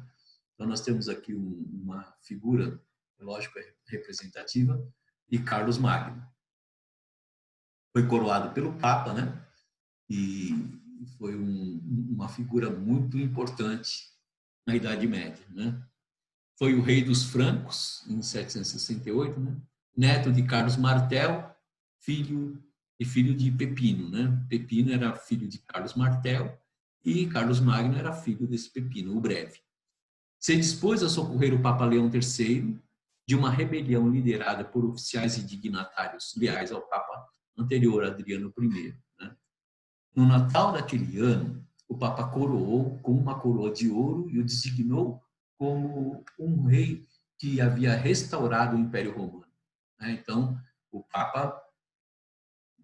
Então nós temos aqui uma figura, lógico, representativa de Carlos Magno. Foi coroado pelo Papa, né? E foi uma figura muito importante na Idade Média, né? Foi o rei dos francos, em 768, né? Neto de Carlos Martel, filho de Pepino, né? Pepino era filho de Carlos Martel e Carlos Magno era filho desse Pepino, o Breve. Se dispôs a socorrer o Papa Leão III de uma rebelião liderada por oficiais e dignatários leais ao Papa anterior, Adriano I. Né? No Natal daquele ano, o Papa coroou com uma coroa de ouro e o designou como um rei que havia restaurado o Império Romano. Então, o Papa,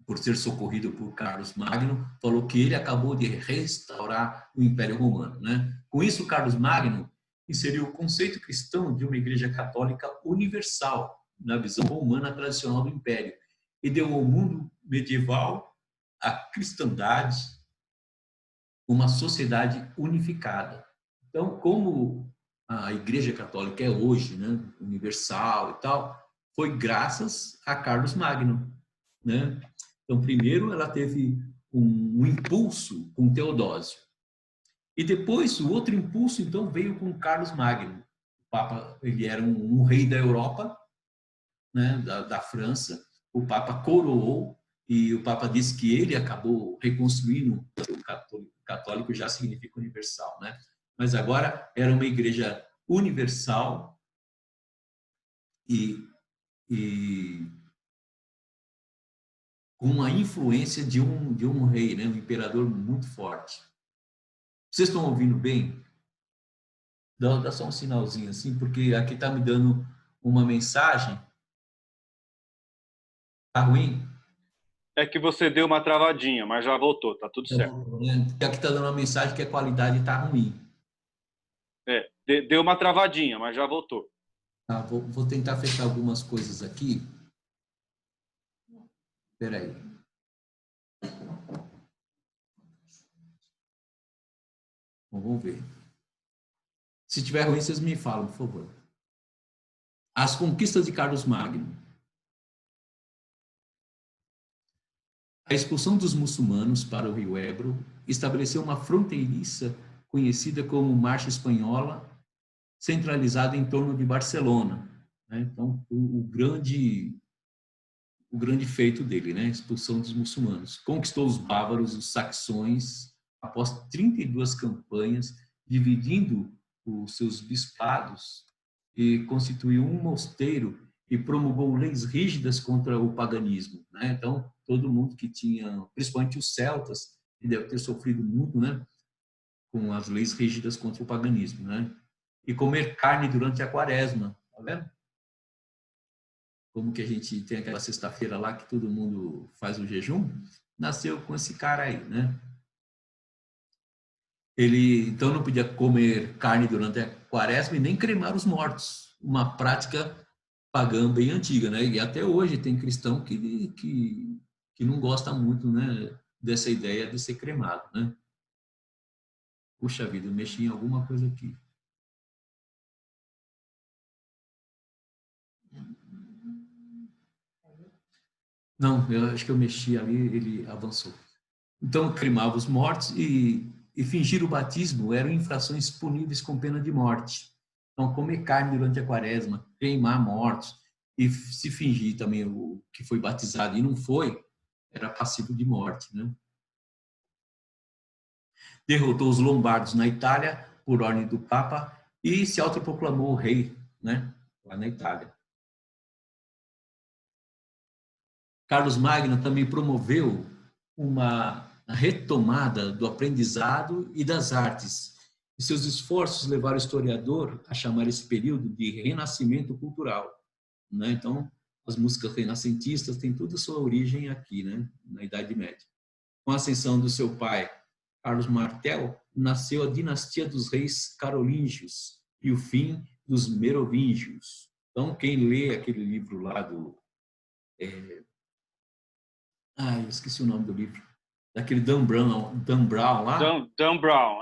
por ser socorrido por Carlos Magno, falou que ele acabou de restaurar o Império Romano. Com isso, Carlos Magno inseriu o conceito cristão de uma Igreja Católica universal na visão romana tradicional do Império e deu ao mundo medieval a cristandade, uma sociedade unificada. Então, como a Igreja Católica é hoje, né, universal e tal, foi graças a Carlos Magno, né? Então, primeiro ela teve um impulso com Teodósio. E depois o outro impulso então veio com Carlos Magno. O Papa, ele era um rei da Europa, né, da França. O Papa coroou e o Papa disse que ele acabou reconstruindo o católico já significa universal, né? Mas agora era uma igreja universal e com a influência de um rei, né? Um imperador muito forte. Vocês estão ouvindo bem? Dá só um sinalzinho assim, porque aqui está me dando uma mensagem. Tá ruim? É que você deu uma travadinha, mas já voltou, tá tudo certo. Aqui está dando uma mensagem que a qualidade está ruim. Deu uma travadinha, mas já voltou. Tá, vou tentar fechar algumas coisas aqui. Espera aí. Bom, vamos ver. Se tiver ruim, vocês me falam, por favor. As conquistas de Carlos Magno. A expulsão dos muçulmanos para o rio Ebro estabeleceu uma fronteiriça conhecida como Marcha Espanhola, centralizada em torno de Barcelona. Então, o grande feito dele, a expulsão dos muçulmanos. Conquistou os bávaros, os saxões, após 32 campanhas, dividindo os seus bispados, e constituiu um mosteiro e promulgou leis rígidas contra o paganismo. Então, todo mundo que tinha, principalmente os celtas, que deve ter sofrido muito, com as leis rígidas contra o paganismo, E comer carne durante a quaresma, tá vendo? Como que a gente tem aquela sexta-feira lá que todo mundo faz o jejum, nasceu com esse cara aí, Ele, então, não podia comer carne durante a quaresma e nem cremar os mortos, uma prática pagã bem antiga, né? E até hoje tem cristão que não gosta muito, né, dessa ideia de ser cremado, né? Puxa vida, eu mexi em alguma coisa aqui. Não, eu acho que eu mexi ali, ele avançou. Então, cremava os mortos e fingir o batismo eram infrações puníveis com pena de morte. Então, comer carne durante a quaresma, queimar mortos e se fingir também o que foi batizado e não foi, era passivo de morte, né? Derrotou os lombardos na Itália por ordem do Papa e se autoproclamou rei, né? Lá na Itália. Carlos Magno também promoveu uma retomada do aprendizado e das artes. E seus esforços levaram o historiador a chamar esse período de renascimento cultural, né? Então, as músicas renascentistas têm toda a sua origem aqui, né? Na Idade Média. Com a ascensão do seu pai, Carlos Martel, nasceu a dinastia dos reis carolíngios e o fim dos merovingios. Então, quem lê aquele livro lá do... eu esqueci o nome do livro. Daquele Dan Brown lá. Dan Brown,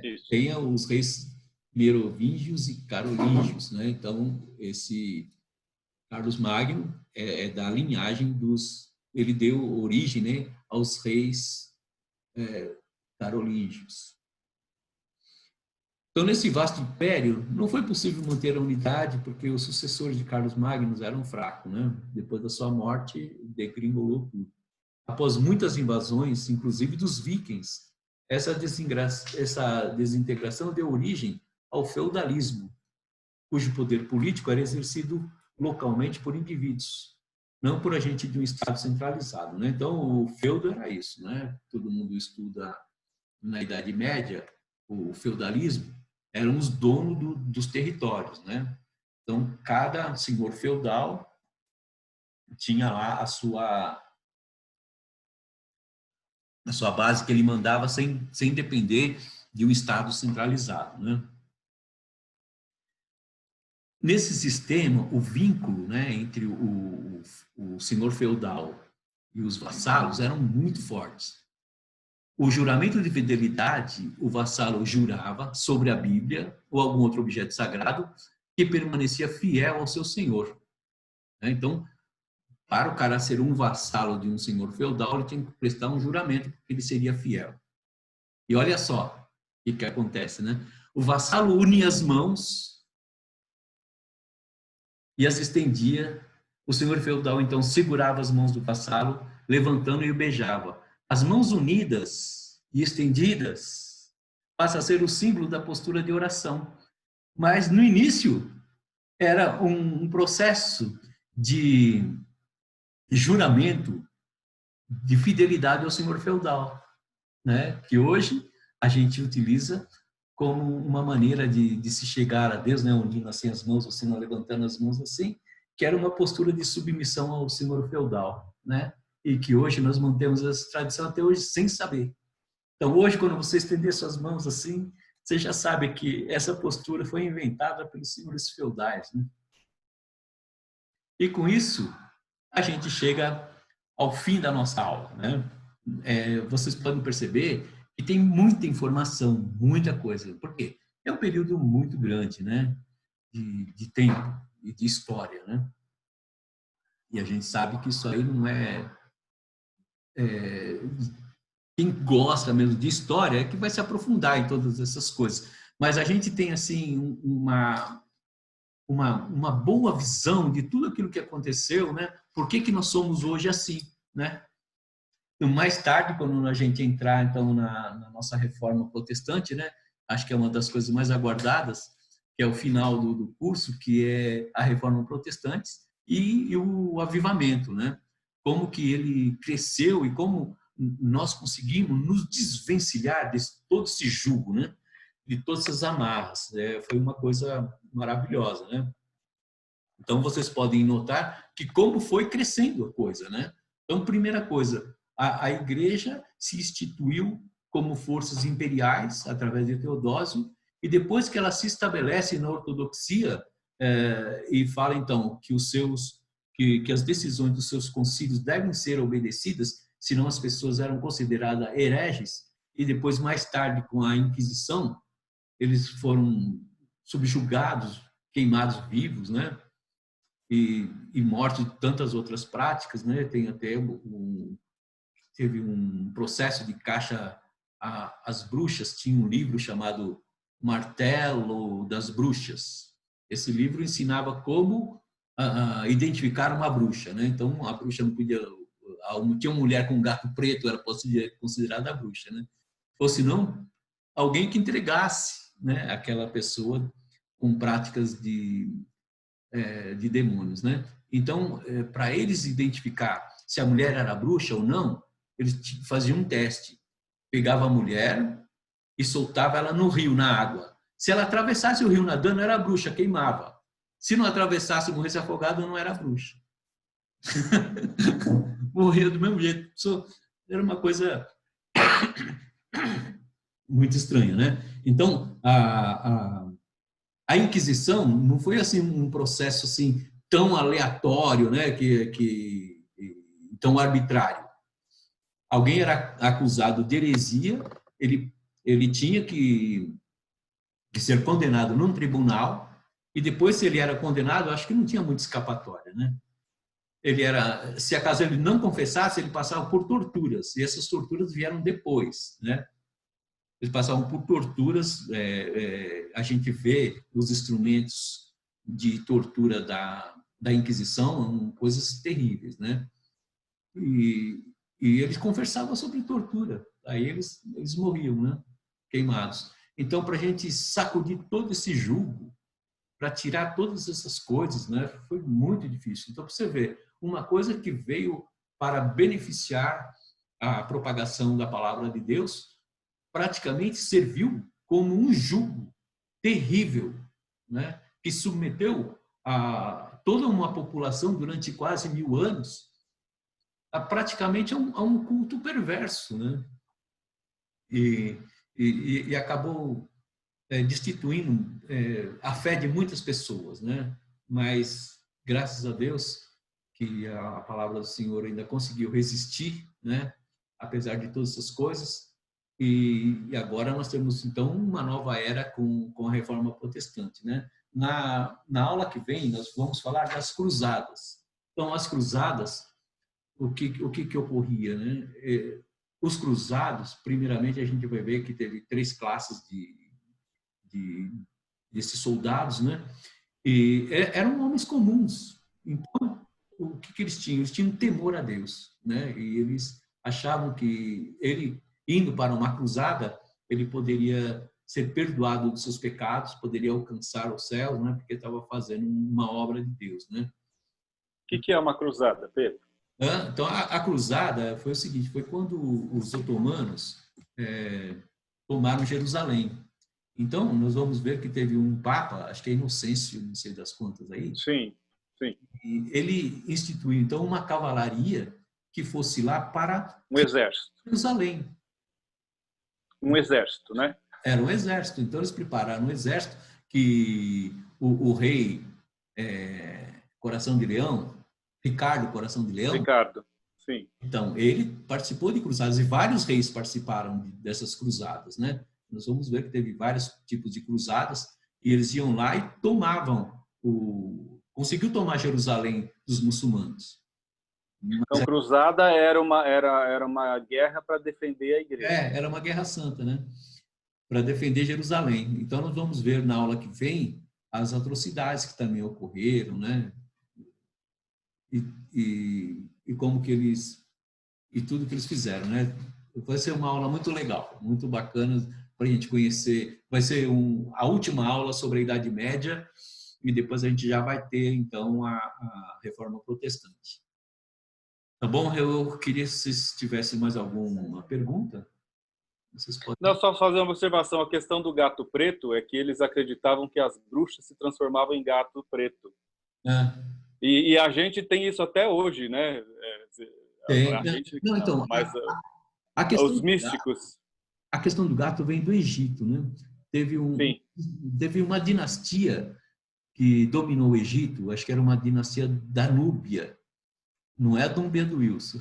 isso. Tem os reis merovingios e carolíngios, né? Então, esse Carlos Magno é da linhagem dos... Ele deu origem, né, aos reis carolíngios. Então, nesse vasto império, não foi possível manter a unidade porque os sucessores de Carlos Magno eram fracos, né? Depois da sua morte, degringolou tudo. Após muitas invasões, inclusive dos vikings, essa desintegração deu origem ao feudalismo, cujo poder político era exercido localmente por indivíduos, não por agente de um Estado centralizado, né? Então, o feudo era isso, né? Todo mundo estuda na Idade Média, o feudalismo, eram os donos dos territórios, né? Então, cada senhor feudal tinha lá a sua base que ele mandava sem depender de um Estado centralizado, né? Nesse sistema, o vínculo, né, entre o senhor feudal e os vassalos eram muito fortes. O juramento de fidelidade, o vassalo jurava sobre a Bíblia ou algum outro objeto sagrado que permanecia fiel ao seu senhor. Então, para o cara ser um vassalo de um senhor feudal, ele tinha que prestar um juramento que ele seria fiel. E olha só o que acontece, né? O vassalo unia as mãos e as estendia. O senhor feudal, então, segurava as mãos do vassalo, levantando e o beijava. As mãos unidas e estendidas passa a ser o símbolo da postura de oração. Mas, no início, era um processo de juramento de fidelidade ao senhor feudal, né? Que hoje a gente utiliza como uma maneira de se chegar a Deus, né? Unindo assim as mãos, assim, levantando as mãos assim, que era uma postura de submissão ao senhor feudal, né? E que hoje nós mantemos essa tradição até hoje sem saber. Então, hoje, quando você estender suas mãos assim, você já sabe que essa postura foi inventada pelos senhores feudais, né? E com isso, a gente chega ao fim da nossa aula, né? Vocês podem perceber que tem muita informação, muita coisa. Por quê? É um período muito grande, né? De tempo e de história, né? E a gente sabe que isso aí não quem gosta mesmo de história é que vai se aprofundar em todas essas coisas. Mas a gente tem, assim, uma boa visão de tudo aquilo que aconteceu, né? Por que nós somos hoje assim, né? E mais tarde, quando a gente entrar, então, na nossa reforma protestante, né? Acho que é uma das coisas mais aguardadas, que é o final do curso, que é a reforma protestante e o avivamento, né? Como que ele cresceu e como nós conseguimos nos desvencilhar de todo esse jugo, né? De todas essas amarras. Foi uma coisa maravilhosa, né? Então, vocês podem notar que como foi crescendo a coisa, né? Então, primeira coisa, a igreja se instituiu como forças imperiais através de Teodósio e depois que ela se estabelece na ortodoxia, e fala então que que as decisões dos seus concílios devem ser obedecidas, senão as pessoas eram consideradas hereges, e depois, mais tarde, com a Inquisição, eles foram subjugados, queimados vivos, né? E mortos de tantas outras práticas, né? Tem até teve um processo de caça às bruxas, tinha um livro chamado Martelo das Bruxas. Esse livro ensinava como identificar uma bruxa, né? Então a bruxa não podia, tinha uma mulher com um gato preto era considerada bruxa, né? Ou se não, alguém que entregasse, né, aquela pessoa com práticas de demônios, né? Então, para eles identificar se a mulher era bruxa ou não, eles faziam um teste. Pegava a mulher e soltava ela no rio, na água. Se ela atravessasse o rio nadando, era bruxa, queimava. Se não atravessasse e morresse afogada, não era bruxa. Morria do mesmo jeito. Era uma coisa muito estranha, né? Então, a Inquisição não foi assim um processo assim tão aleatório, né? Tão arbitrário. Alguém era acusado de heresia, ele tinha que ser condenado num tribunal, e depois, se ele era condenado, acho que não tinha muita escapatória, né? Se acaso ele não confessasse, ele passava por torturas, e essas torturas vieram depois, né? Eles passavam por torturas, a gente vê os instrumentos de tortura da Inquisição, coisas terríveis, né? E eles conversavam sobre tortura, aí eles morriam, né? Queimados. Então, para a gente sacudir todo esse jugo, para tirar todas essas coisas, né? Foi muito difícil. Então, para você ver, uma coisa que veio para beneficiar a propagação da palavra de Deus, praticamente serviu como um jugo terrível, né? Que submeteu a toda uma população durante quase 1000 anos praticamente a um culto perverso, né? E acabou destituindo a fé de muitas pessoas, né? Mas graças a Deus que a palavra do Senhor ainda conseguiu resistir, né? Apesar de todas essas coisas. E agora nós temos então uma nova era com a Reforma Protestante, né? Na aula que vem nós vamos falar das cruzadas. Então as cruzadas, o que ocorria, né? Os cruzados, primeiramente a gente vai ver que teve 3 classes desses soldados, né? E eram homens comuns. Então, o que eles tinham? Eles tinham temor a Deus, né? E eles achavam que ele, indo para uma cruzada, ele poderia ser perdoado dos seus pecados, poderia alcançar o céu, né? Porque estava fazendo uma obra de Deus, né? O que é uma cruzada, Pedro? Então, a cruzada foi o seguinte, foi quando os otomanos tomaram Jerusalém. Então, nós vamos ver que teve um papa, acho que é Inocêncio, não sei das contas aí. Sim, sim. E ele instituiu, então, uma cavalaria que fosse lá para um exército. Jerusalém. Um exército, né? Era um exército. Então, eles prepararam um exército que o rei Coração de Leão, Ricardo Coração de Leão. Ricardo, sim. Então, ele participou de cruzadas e vários reis participaram dessas cruzadas, né? Nós vamos ver que teve vários tipos de cruzadas e eles iam lá e tomavam conseguiu tomar Jerusalém dos muçulmanos. Então, cruzada era uma guerra para defender a igreja. Era uma guerra santa, né? Para defender Jerusalém. Então, nós vamos ver na aula que vem as atrocidades que também ocorreram, né? E como que eles e tudo que eles fizeram, né? Vai ser uma aula muito legal, muito bacana para a gente conhecer. Vai ser a última aula sobre a Idade Média e depois a gente já vai ter então a Reforma Protestante. Tá bom? Eu queria se vocês tivessem mais alguma pergunta. Vocês podem... Não, só fazer uma observação. A questão do gato preto é que eles acreditavam que as bruxas se transformavam em gato preto. E a gente tem isso até hoje, né? Não, então, mas os místicos. A questão do gato vem do Egito, né? Teve uma dinastia que dominou o Egito, acho que era uma dinastia da Núbia, não é a Núbia do Wilson,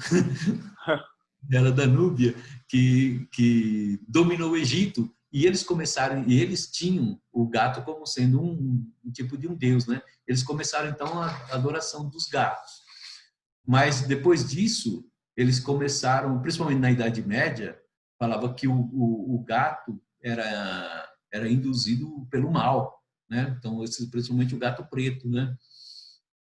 era da Núbia, que dominou o Egito, e eles tinham o gato como sendo um tipo de um deus, né? Eles começaram então a adoração dos gatos. Mas depois disso, eles começaram, principalmente na Idade Média, falava que o gato era induzido pelo mal, né? Então, principalmente o gato preto, né?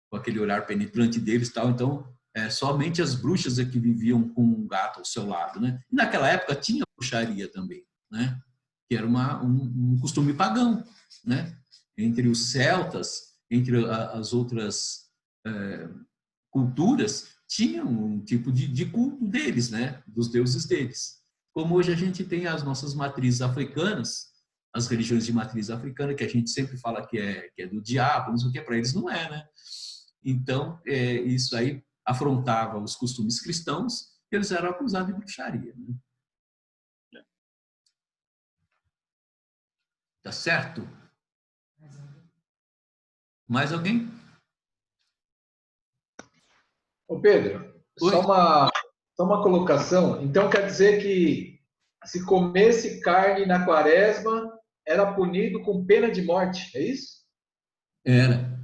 Com aquele olhar penetrante deles, tal. Então, somente as bruxas é que viviam com um gato ao seu lado, né? E naquela época tinha bruxaria também, né? Que era um costume pagão, né? Entre os celtas, entre as outras culturas, tinham um tipo de culto deles, né? Dos deuses deles. Como hoje a gente tem as nossas matrizes africanas, as religiões de matriz africana, que a gente sempre fala que é do diabo, não sei o que, para eles não é, né? Então, isso aí afrontava os costumes cristãos, e eles eram acusados de bruxaria, né? Tá certo? Mais alguém? Ô Pedro, Oi? só uma colocação. Então quer dizer que se comesse carne na quaresma, era punido com pena de morte, é isso? Era.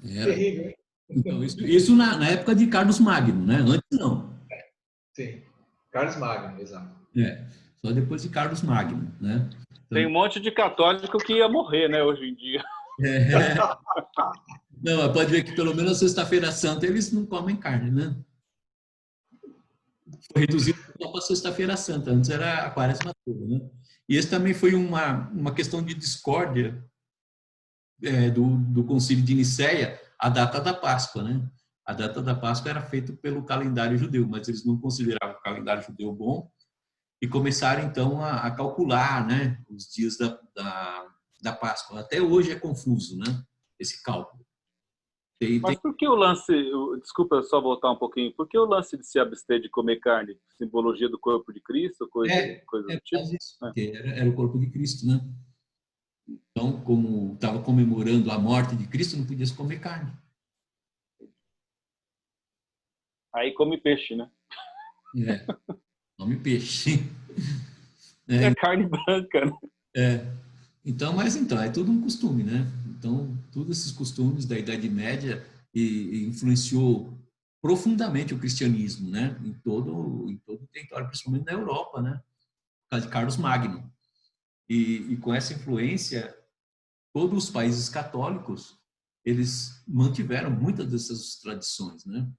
Terrível, hein? Então, isso na época de Carlos Magno, né? Antes não. Sim. Carlos Magno, exato. Só depois de Carlos Magno, né? Então, tem um monte de católico que ia morrer, né, hoje em dia. Não, pode ver que pelo menos sexta-feira santa eles não comem carne, né? Foi reduzido só para sexta-feira santa, antes era a quaresma toda, né? E esse também foi uma questão de discórdia do Concílio de Nicéia, a data da Páscoa, né? A data da Páscoa era feita pelo calendário judeu, mas eles não consideravam o calendário judeu bom e começaram então a calcular, né, os dias da Páscoa. Até hoje é confuso, né, esse cálculo. Mas por que o lance, desculpa só voltar um pouquinho, por que o lance de se abster de comer carne? Simbologia do corpo de Cristo, coisa do tipo? Isso, porque era o corpo de Cristo, né? Então, como estava comemorando a morte de Cristo, não podia se comer carne. Aí come peixe, né? Come peixe. É carne branca, né? Então, é tudo um costume, né? Então, todos esses costumes da Idade Média e influenciou profundamente o cristianismo, né? Em todo o território, principalmente na Europa, né? Por causa de Carlos Magno. E com essa influência, todos os países católicos, eles mantiveram muitas dessas tradições, né?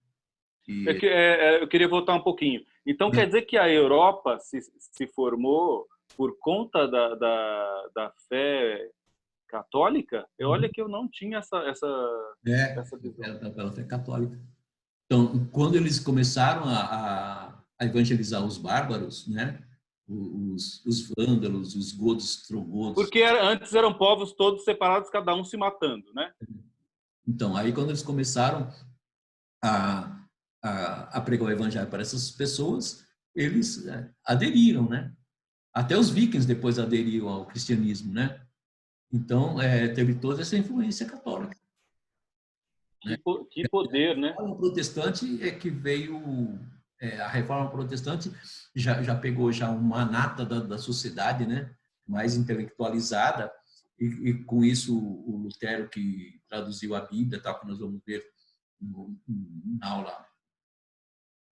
Eu queria voltar um pouquinho. Então, quer dizer que a Europa se formou por conta da fé católica? Olha que eu não tinha essa visão. Pela fé católica. Então, quando eles começaram a evangelizar os bárbaros, né? Os vândalos, os godos, ostrogodos. Porque antes eram povos todos separados, cada um se matando, né? Então, aí quando eles começaram a pregar o evangelho para essas pessoas, eles aderiram, né? Até os vikings depois aderiram ao cristianismo, né? Então, teve toda essa influência católica. Que poder, né? A reforma protestante é que veio... a reforma protestante já pegou já uma nata da sociedade, né? Mais intelectualizada, e com isso o Lutero, que traduziu a Bíblia, tal, que nós vamos ver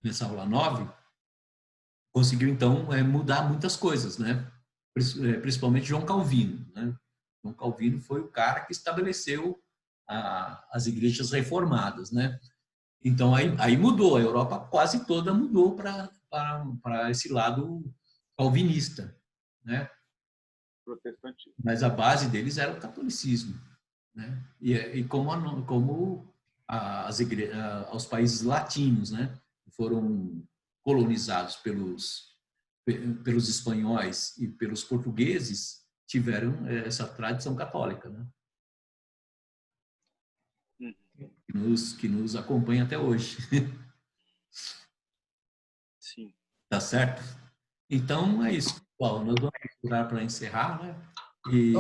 nessa aula 9, conseguiu então mudar muitas coisas, né? Principalmente João Calvino, né? João Calvino foi o cara que estabeleceu as igrejas reformadas, né? Então aí mudou, a Europa quase toda mudou para esse lado calvinista, né? Protestantismo. Mas a base deles era o catolicismo, né? E como os países latinos, né, foram colonizados pelos espanhóis e pelos portugueses, tiveram essa tradição católica, né? Que nos acompanha até hoje. Sim. Tá certo? Então é isso, pessoal. Nós vamos procurar para encerrar, né? E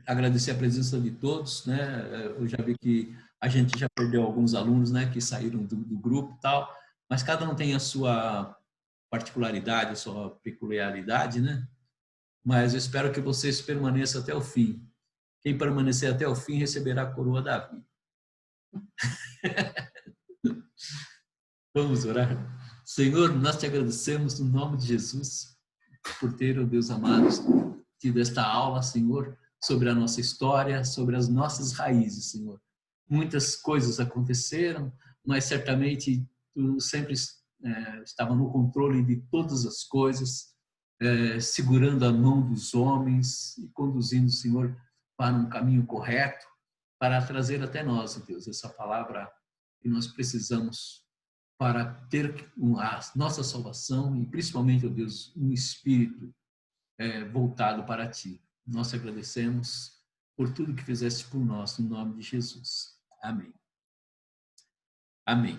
agradecer a presença de todos, né? Eu já vi que a gente já perdeu alguns alunos, né, que saíram do grupo e tal, mas cada um tem a sua particularidade, a sua peculiaridade, né? Mas eu espero que vocês permaneçam até o fim. Quem permanecer até o fim receberá a coroa da vida. Vamos orar? Senhor, nós te agradecemos no nome de Jesus por ter, ó Deus amado, tido esta aula, Senhor, sobre a nossa história, sobre as nossas raízes, Senhor. Muitas coisas aconteceram, mas certamente tu sempre estava no controle de todas as coisas, segurando a mão dos homens e conduzindo, Senhor, para um caminho correto, para trazer até nós, Deus, essa palavra que nós precisamos para ter a nossa salvação e principalmente, ó Deus, um espírito voltado para Ti. Nós te agradecemos por tudo que fizeste por nós, no nome de Jesus. Amém. Amém.